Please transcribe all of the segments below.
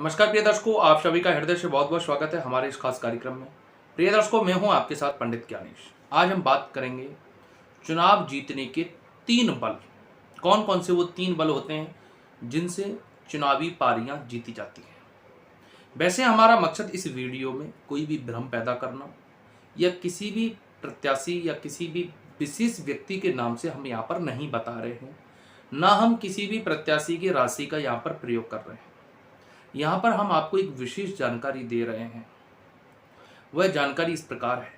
नमस्कार प्रिय दर्शकों, आप सभी का हृदय से बहुत बहुत स्वागत है हमारे इस खास कार्यक्रम में। प्रिय दर्शकों, मैं हूं आपके साथ पंडित ज्ञानेश। आज हम बात करेंगे चुनाव जीतने के 3 बल। कौन कौन से वो 3 बल होते हैं जिनसे चुनावी पारियां जीती जाती हैं। वैसे हमारा मकसद इस वीडियो में कोई भी भ्रम पैदा करना या किसी भी प्रत्याशी या किसी भी विशेष व्यक्ति के नाम से हम यहाँ पर नहीं बता रहे हैं, ना हम किसी भी प्रत्याशी की राशि का यहाँ पर प्रयोग कर रहे हैं। यहाँ पर हम आपको एक विशेष जानकारी दे रहे हैं। वह जानकारी इस प्रकार है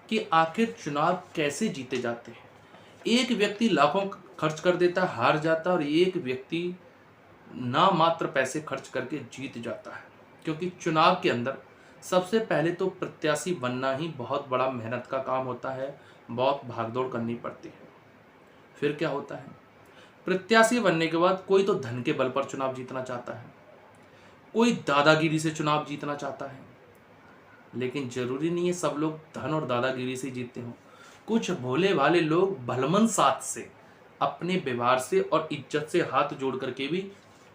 कि आखिर चुनाव कैसे जीते जाते हैं। एक व्यक्ति लाखों खर्च कर देता है, हार जाता है, और एक व्यक्ति ना मात्र पैसे खर्च करके जीत जाता है। क्योंकि चुनाव के अंदर सबसे पहले तो प्रत्याशी बनना ही बहुत बड़ा मेहनत का काम होता है, बहुत भागदौड़ करनी पड़ती है। फिर क्या होता है, प्रत्याशी बनने के बाद कोई तो धन के बल पर चुनाव जीतना चाहता है, कोई दादागिरी से चुनाव जीतना चाहता है। लेकिन जरूरी नहीं है सब लोग धन और दादागिरी से जीतते हो। कुछ भोले भाले लोग भलमन साथ से, अपने व्यवहार से और इज्जत से हाथ जोड़ करके भी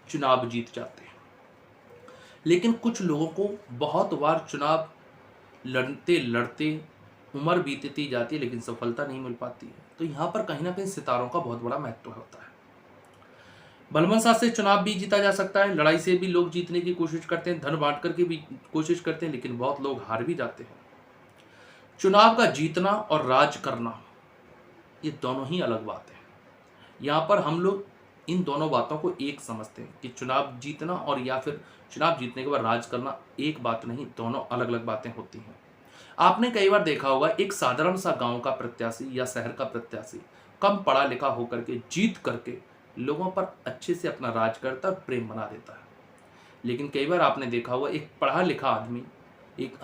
चुनाव जीत जाते हैं। लेकिन कुछ लोगों को बहुत बार चुनाव लड़ते लड़ते उम्र बीतती जाती है, लेकिन सफलता नहीं मिल पाती है। तो यहाँ पर कहीं ना कहीं सितारों का बहुत बड़ा महत्व होता है। बलवन साथ से चुनाव भी जीता जा सकता है, लड़ाई से भी लोग जीतने की कोशिश करते हैं, धन बांट करके भी कोशिश करते हैं, लेकिन बहुत लोग हार भी जाते हैं। चुनाव का जीतना और राज करना, ये दोनों ही अलग बात है। यहाँ पर हम लोग इन दोनों बातों को एक समझते हैं कि चुनाव जीतना और या फिर चुनाव जीतने के बाद राज करना एक बात नहीं, दोनों अलग अलग बातें होती हैं। आपने कई बार देखा होगा, एक साधारण सा गांव का प्रत्याशी या शहर का प्रत्याशी कम पढ़ा लिखा होकर के जीत करके लोगों पर अच्छे से अपना राज करता और प्रेम बना देता है। लेकिन कई बार आपने देखा होगा, एक पढ़ा लिखा आदमी एक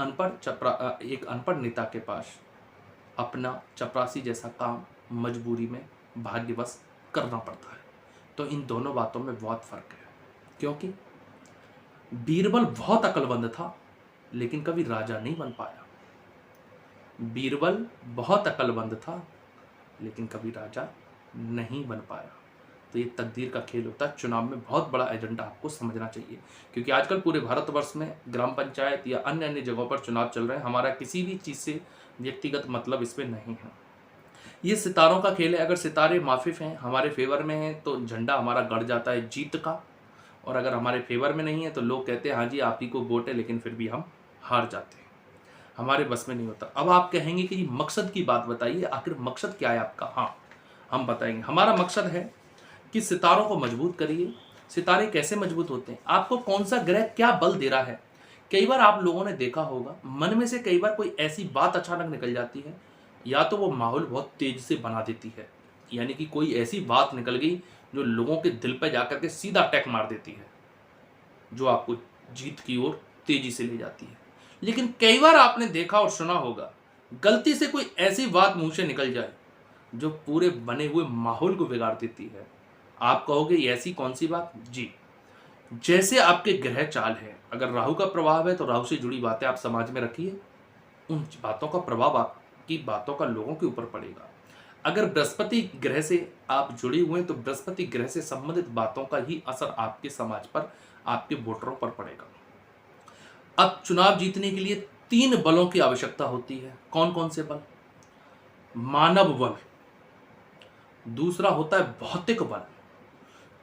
अनपढ़ नेता के पास अपना चपरासी जैसा काम मजबूरी में भाग्यवश करना पड़ता है। तो इन दोनों बातों में बहुत फर्क है। क्योंकि बीरबल बहुत अक्लमंद था, लेकिन कभी राजा नहीं बन पाया। बीरबल बहुत अक्लमंद था, लेकिन कभी राजा नहीं बन पाया। तो ये तकदीर का खेल होता है। चुनाव में बहुत बड़ा एजेंडा आपको समझना चाहिए, क्योंकि आजकल पूरे भारतवर्ष में ग्राम पंचायत या अन्य अन्य जगहों पर चुनाव चल रहे हैं। हमारा किसी भी चीज़ से व्यक्तिगत मतलब इसमें नहीं है। ये सितारों का खेल है। अगर सितारे माफिफ हैं, हमारे फेवर में हैं, तो झंडा हमारा गड़ जाता है जीत का। और अगर हमारे फेवर में नहीं है तो लोग कहते हैं हाँ जी आप ही को वोट है, लेकिन फिर भी हम हार जाते हैं। हमारे बस में नहीं होता। अब आप कहेंगे कि मकसद की बात बताइए, आखिर मकसद क्या है आपका। हाँ, हम बताएंगे। हमारा मकसद है कि सितारों को मजबूत करिए। सितारे कैसे मजबूत होते हैं, आपको कौन सा ग्रह क्या बल दे रहा है। कई बार आप लोगों ने देखा होगा, मन में से कई बार कोई ऐसी बात अचानक निकल जाती है, या तो वो माहौल बहुत तेज से बना देती है, यानी कि कोई ऐसी बात निकल गई जो लोगों के दिल पर जाकर के सीधा अटैक मार देती है, जो आपको जीत की ओर तेजी से ले जाती है। लेकिन कई बार आपने देखा और सुना होगा, गलती से कोई ऐसी बात मुंह से निकल जाए जो पूरे बने हुए माहौल को बिगाड़ देती है। आप कहोगे ऐसी कौन सी बात? जी, जैसे आपके ग्रह चाल है, अगर राहु का प्रभाव है तो राहु से जुड़ी बातें आप समाज में रखिए, उन बातों का प्रभाव आपकी बातों का लोगों के ऊपर पड़ेगा। अगर बृहस्पति ग्रह से आप जुड़े हुए हैं तो बृहस्पति ग्रह से संबंधित बातों का ही असर आपके समाज पर, आपके वोटरों पर पड़ेगा। अब चुनाव जीतने के लिए 3 बलों की आवश्यकता होती है। कौन कौन से बल? मानव बल, दूसरा होता है भौतिक बल,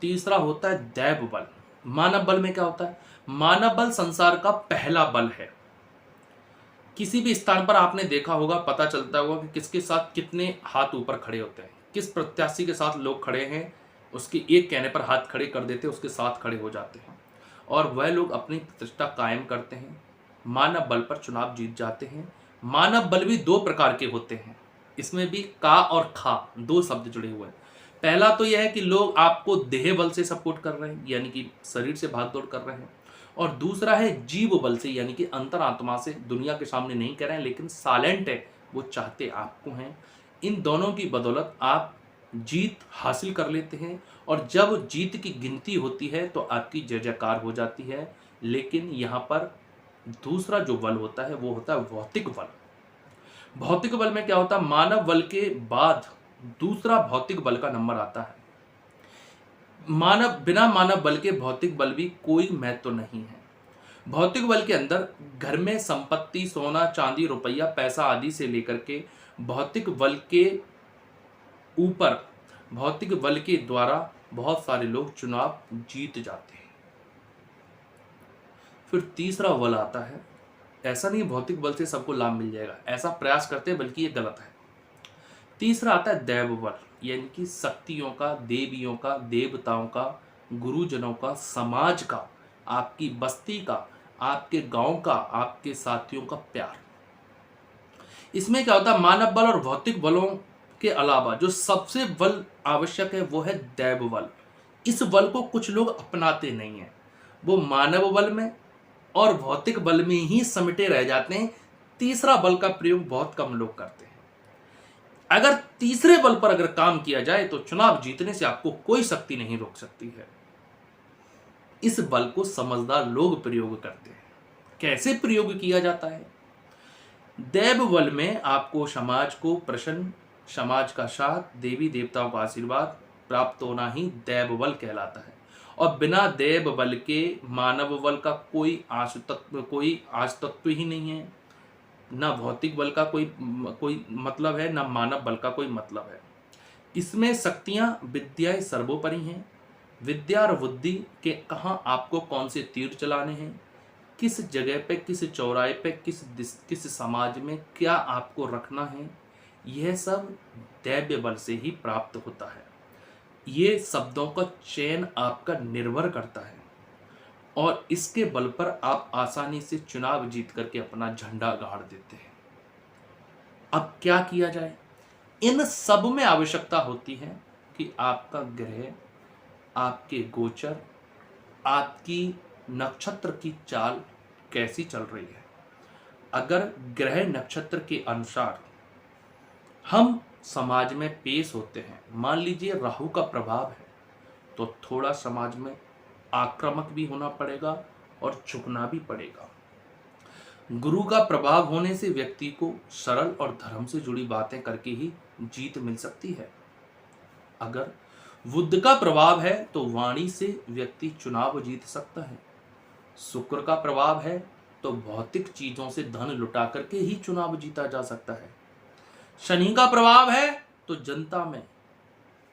तीसरा होता है दैव बल। मानव बल में क्या होता है? मानव बल संसार का पहला बल है। किसी भी स्थान पर आपने देखा होगा, पता चलता होगा कि किसके साथ कितने हाथ ऊपर खड़े होते हैं, किस प्रत्याशी के साथ लोग खड़े हैं, उसके एक कहने पर हाथ खड़े कर देते हैं, उसके साथ खड़े हो जाते हैं और वह लोग अपनी प्रतिष्ठा कायम करते हैं। मानव बल पर चुनाव जीत जाते हैं। मानव बल भी 2 प्रकार के होते हैं, इसमें भी का और खा 2 शब्द जुड़े हुए हैं। पहला तो यह है कि लोग आपको देह बल से सपोर्ट कर रहे हैं, यानी कि शरीर से भागदौड़ कर रहे हैं, और दूसरा है जीव बल से, यानी कि अंतरात्मा से। दुनिया के सामने नहीं कह रहे हैं, लेकिन साइलेंट है, वो चाहते आपको हैं। इन दोनों की बदौलत आप जीत हासिल कर लेते हैं, और जब जीत की गिनती होती है तो आपकी जय जयकार हो जाती है। लेकिन यहाँ पर दूसरा जो बल होता है वो होता है भौतिक बल। भौतिक बल में क्या होता है? मानव बल के बाद दूसरा भौतिक बल का नंबर आता है। बिना मानव बल के भौतिक बल भी कोई महत्व नहीं है। भौतिक बल के अंदर घर में संपत्ति, सोना चांदी, रुपया, पैसा आदि से लेकर के भौतिक बल के ऊपर, भौतिक बल के द्वारा बहुत सारे लोग चुनाव जीत जाते हैं। फिर तीसरा बल आता है, ऐसा नहीं भौतिक बल से सबको लाभ मिल जाएगा, ऐसा प्रयास करते हैं, बल्कि ये गलत है। तीसरा आता है दैव बल, यानी कि शक्तियों का, देवियों का, देवताओं का, गुरुजनों का, समाज का, आपकी बस्ती का, आपके गांव का, आपके साथियों का प्यार। इसमें क्या होता है, मानव बल और भौतिक बलों के अलावा जो सबसे बल आवश्यक है वो है दैव बल। इस बल को कुछ लोग अपनाते नहीं हैं, वो मानव बल में और भौतिक बल में ही समिटे रह जाते हैं। तीसरा बल का प्रयोग बहुत कम लोग करते हैं। अगर तीसरे बल पर अगर काम किया जाए तो चुनाव जीतने से आपको कोई शक्ति नहीं रोक सकती है। इस बल को समझदार लोग प्रयोग करते हैं। कैसे प्रयोग किया जाता है? दैव बल में आपको समाज को प्रसन्न, समाज का साथ, देवी देवताओं का आशीर्वाद प्राप्त होना ही दैव बल कहलाता है। और बिना दैव बल के मानव बल का कोई आज तत्व ही नहीं है। ना भौतिक बल का कोई मतलब है, ना मानव बल का कोई मतलब है। इसमें शक्तियां, विद्याएं सर्वोपरि हैं। विद्या और बुद्धि के कहाँ आपको कौन से तीर चलाने हैं, किस जगह पे, किस चौराहे पे, किस समाज में क्या आपको रखना है, यह सब दैव्य बल से ही प्राप्त होता है। ये शब्दों का चयन आपका निर्भर करता है और इसके बल पर आप आसानी से चुनाव जीत करके अपना झंडा गाड़ देते हैं। अब क्या किया जाए? इन सब में आवश्यकता होती है कि आपका ग्रह, आपके गोचर, आपकी नक्षत्र की चाल कैसी चल रही है। अगर ग्रह नक्षत्र के अनुसार हम समाज में पेश होते हैं, मान लीजिए राहु का प्रभाव है, तो थोड़ा समाज में आक्रामक भी होना पड़ेगा और झुकना भी पड़ेगा। गुरु का प्रभाव होने से व्यक्ति को सरल और धर्म से जुड़ी बातें करके ही जीत मिल सकती है। अगर बुध का प्रभाव है तो वाणी से व्यक्ति चुनाव जीत सकता है। शुक्र का प्रभाव है तो भौतिक चीजों से धन लुटा करके ही चुनाव जीता जा सकता है। शनि का प्रभाव है तो जनता में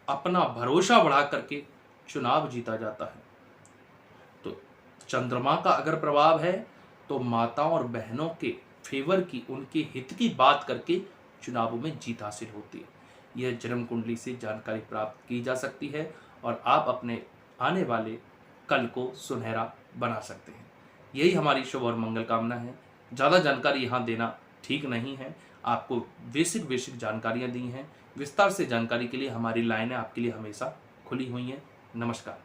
अपना भरोसा बढ़ा करके चुनाव जीता जाता है। तो चंद्रमा का अगर प्रभाव है तो माताओं और बहनों के फेवर की, उनके हित की बात करके चुनावों में जीत हासिल होती है। यह जन्म कुंडली से जानकारी प्राप्त की जा सकती है और आप अपने आने वाले कल को सुनहरा बना सकते हैं। यही हमारी शुभ और मंगल कामना है। ज़्यादा जानकारी यहाँ देना ठीक नहीं है। आपको बेसिक जानकारियाँ दी हैं। विस्तार से जानकारी के लिए हमारी लाइनें आपके लिए हमेशा खुली हुई हैं। नमस्कार।